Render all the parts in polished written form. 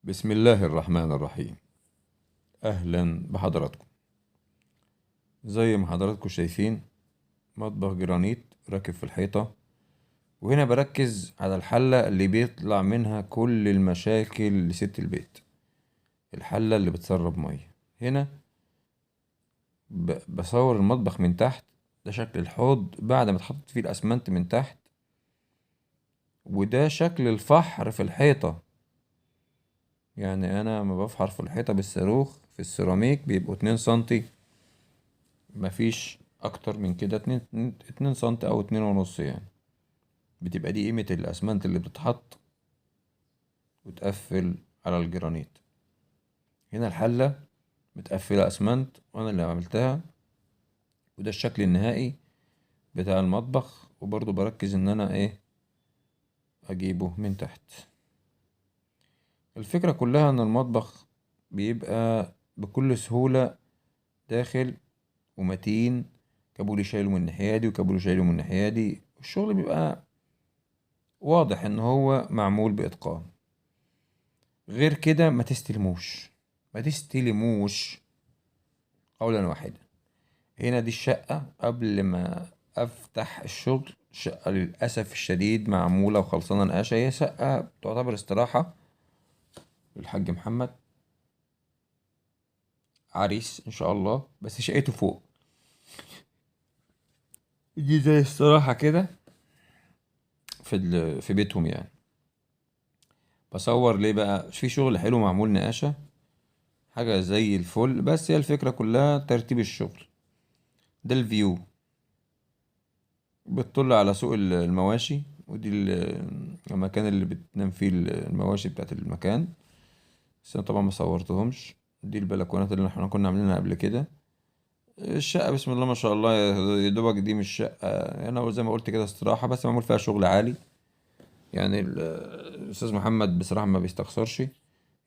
بسم الله الرحمن الرحيم. أهلا بحضراتكم. زي ما حضراتكم شايفين، مطبخ جرانيت راكب في الحيطة، وهنا بركز على الحلة اللي بيطلع منها كل المشاكل لست البيت، الحلة اللي بتسرب مية. هنا بصور المطبخ من تحت، ده شكل الحوض بعد ما اتحطت فيه الأسمنت من تحت، وده شكل الفحر في الحيطة. يعني أنا لما بفحر في الحيطة بالصاروخ في السيراميك بيبقوا 2 سنتي، مفيش اكتر من كده، 2 سنتي او 2.5 يعني. بتبقى دي قيمة الاسمنت اللي بتتحط وتقفل على الجرانيت. هنا الحلة متقفلة اسمنت وانا اللي عملتها، وده الشكل النهائي بتاع المطبخ. وبرضو بركز ان انا اجيبه من تحت. الفكرة كلها ان المطبخ بيبقى بكل سهولة داخل ومتين، كابولي شايله من الناحية دي وكابولي شايله من الناحية دي، والشغل بيبقى واضح ان هو معمول باتقان. غير كده ما تستلموش، ما تستلموش قولا واحدا. هنا دي الشقة قبل ما افتح الشغل. شقة للأسف الشديد معمولة وخلصانة نقاشة، هي شقة تعتبر استراحة للحاج محمد، عريس ان شاء الله، بس شقته فوق. دي زي استراحة كده في بيتهم يعني. بصور ليه بقى؟ في شغل حلو معمول نقاشة، حاجة زي الفل، بس هي الفكرة كلها ترتيب الشغل. ده الفيو بتطل على سوق المواشي، ودي المكان اللي بتنام فيه المواشي بتاعت المكان. بس انا طبعا ما صورتهمش. دي البلكونات اللي احنا كنا عاملينها قبل كده. الشقة بسم الله ما شاء الله، يا دوبك دي مش شقة، انا زي ما قلت كده استراحة، بس معمول فيها شغل عالي. يعني الاستاذ محمد بصراحة ما بيستخسرش.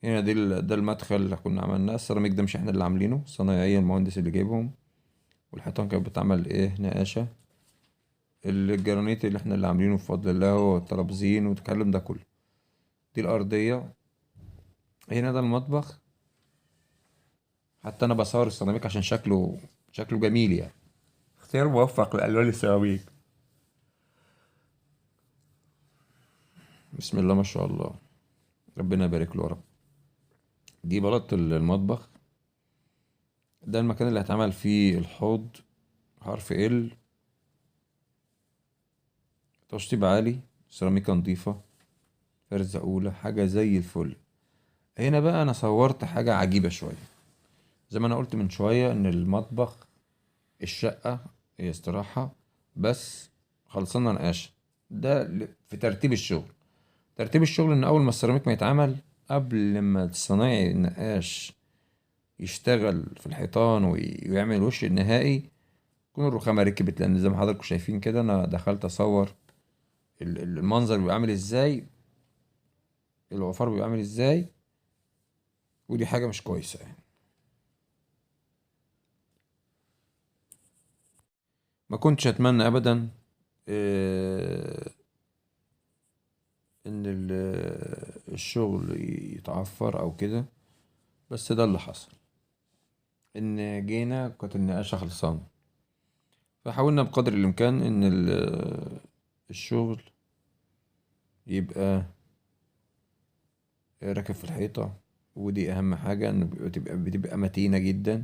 هنا ده المدخل اللي كنا عملناه. السيراميك ده مش احنا اللي عاملينه، صنايعية المهندس اللي جايبهم. والحيطان كانت بتعمل نقاشة. الجرانيت اللي احنا اللي عاملينه بفضل الله، والترابزين والكلام ده كله. دي الأرضية. هنا ده المطبخ. حتى أنا بصور السيراميك عشان شكله جميل يعني. اختيار موفق لألوان السيراميك. بسم الله ما شاء الله، ربنا يبارك له يا رب. دي بلاط المطبخ. ده المكان اللي هيتعمل فيه الحوض، حرف ال. تشطيب عالي، سيراميكا نضيفة، فرزة أولى، حاجة زي الفل. هنا بقى أنا صورت حاجة عجيبة شوية. زي ما أنا قلت من شوية إن المطبخ، الشقة هي استراحة بس خلصنا نقاش. ده في ترتيب الشغل. ترتيب الشغل ان اول ما السيراميك ما يتعمل، قبل ما الصنايعي النقاش يشتغل في الحيطان ويعمل الوش النهائي، تكون الرخامة ركبت. لان زي ما حضراتكم شايفين كده، انا دخلت اصور المنظر بيبقى عامل ازاي، الوفار بيبقى عامل ازاي. ودي حاجة مش كويسة يعني. ما كنتش اتمنى ابدا آه، ان الشغل يتعفر او كده، بس ده اللي حصل. ان جينا كانت النقاشة خلصانة، فحاولنا بقدر الامكان ان الشغل يبقى راكب في الحيطة. ودي اهم حاجة، انه بتبقى متينة جدا.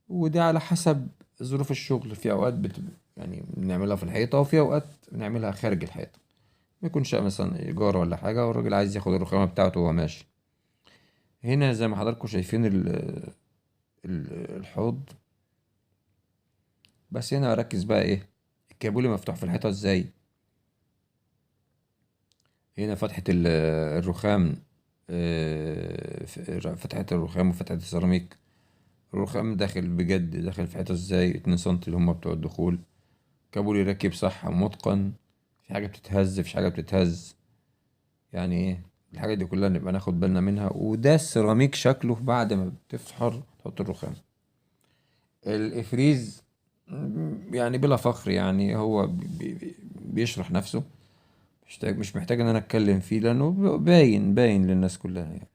وده على حسب ظروف الشغل. في اوقات يعني بنعملها في الحيطة، وفي اوقات بنعملها خارج الحيطة. ما يكونش مثلا ايجار ولا حاجة، والراجل عايز ياخد الرخامة بتاعته وهو ماشي. هنا زي ما حضراتكم شايفين الحوض. بس هنا اركز بقى الكابولي مفتوح في الحيطة ازاي. هنا فتحة الرخام، فتحة الرخام وفتحة السيراميك. الرخام داخل بجد، داخل في حيطة ازاي 2 سنتي اللي هما بتوع الدخول. كابولي راكب صح ومتقن. في حاجة بتتهز، فيش حاجة بتتهز. يعني الحاجة دي كلها نبقى ناخد بالنا منها. وده السيراميك شكله بعد ما بتفحر تحط الرخام. الإفريز يعني بلا فخر، يعني هو بيشرح نفسه. مش محتاج ان انا اتكلم فيه لانه باين للناس كلها يعني.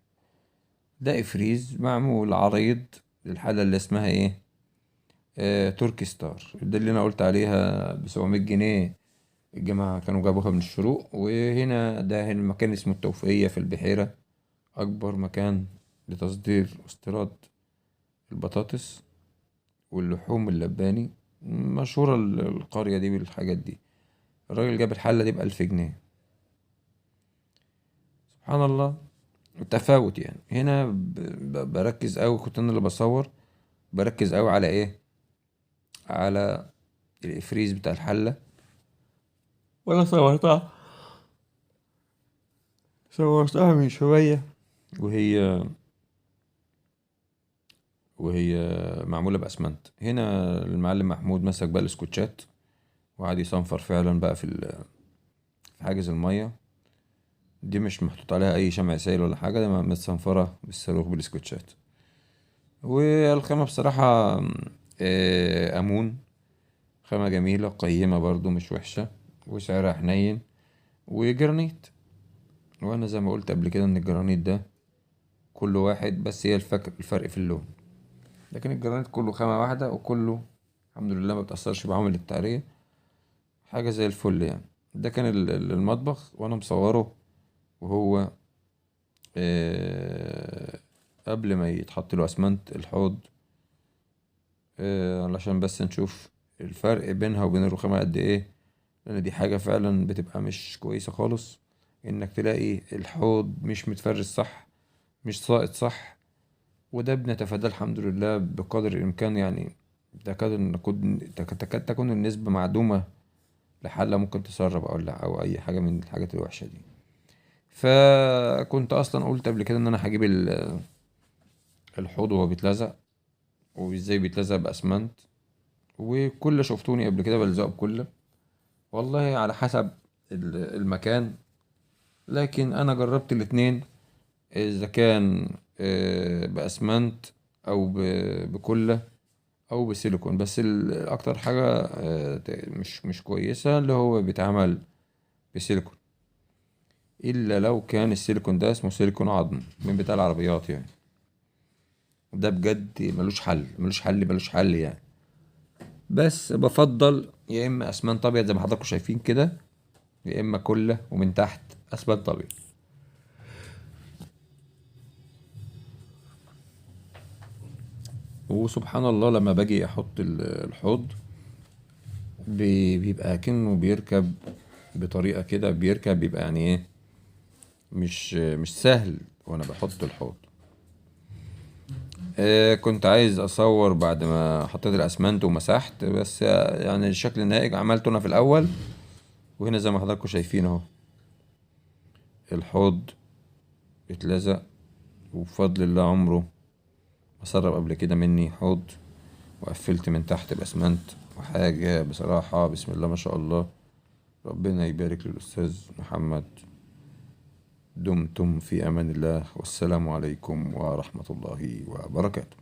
ده افريز معمول عريض للحالة اللي اسمها ايه، تركي ستار. ده اللي انا قلت عليها ب700 جنيه. الجماعة كانوا جابوها من الشروق. وهنا ده هنا مكان اسمه التوفيقية في البحيرة، أكبر مكان لتصدير واستيراد البطاطس واللحوم اللباني. مشهورة القرية دي بالحاجات دي. الراجل جاب الحلة دي ب1000 جنيه. سبحان الله، التفاوت يعني. هنا بركز أوي، كنت أنا اللي بصور، بركز أوي على إيه، على الإفريز بتاع الحلة. وأنا صورتها من شوية، وهي وهي معمولة بأسمنت. هنا المعلم محمود مسك بقى الاسكوتشات وقعد يصنفر فعلا بقى في حاجز المية. دي مش محطوط عليها أي شمع سائل ولا حاجة، ده متصنفرة بالصاروخ بالاسكوتشات. والخامة بصراحة أمون، خامة جميلة قيمة برضو مش وحشة، وسعرها حنين. وجرانيت، وأنا زي ما قلت قبل كده إن الجرانيت ده كله واحد، بس هي الفرق في اللون. لكن الجرانيت كله خامة واحدة، وكله الحمد لله ما بتأثرش بعوامل التعرية، حاجة زي الفل يعني. ده كان المطبخ وأنا مصوره، وهو آه، قبل ما يتحط له أسمنت الحوض، علشان بس نشوف الفرق بينها وبين الرخامة قد إيه. لأن دي حاجة فعلا بتبقى مش كويسة خالص، إنك تلاقي الحوض مش متفرش صح، مش ساقط صح. وده بنتفاداه الحمد لله بقدر الإمكان يعني. تكاد تكون النسبة معدومة لحالة ممكن تسرب أو أي حاجة من الحاجات الوحشة دي. فكنت أصلا قلت قبل كده إن أنا هجيب الحوض وهو بيتلزق، وإزاي بيتلزق بأسمنت. وكل شفتوني قبل كده بلزقه بكل، والله على حسب المكان. لكن أنا جربت الاتنين، إذا كان بأسمنت أو بكلة أو بسيليكون. بس أكتر حاجة مش كويسة اللي هو بيتعمل بسيليكون، إلا لو كان السيليكون ده اسمه سيليكون عظم من بتاع العربيات يعني. ده بجد ملوش حل يعني. بس بفضل يا إما أسمنت أبيض زي ما حضراتكم شايفين كده، يا إما كلة ومن تحت أسمنت أبيض. وسبحان الله لما باجي أحط الحوض بيبقى كأنه بيركب بطريقة كده، بيبقى يعني إيه، مش سهل وأنا بحط الحوض. كنت عايز اصور بعد ما حطيت الاسمنت ومسحت، بس يعني الشكل النهائي عملته انا في الاول. وهنا زي ما حضراتكم شايفين اهو الحوض اتلزق، وبفضل الله عمره ما سرب قبل كده مني حوض. وقفلت من تحت باسمنت، وحاجة بصراحة بسم الله ما شاء الله. ربنا يبارك للأستاذ محمد. دمتم في أمان الله، والسلام عليكم ورحمة الله وبركاته.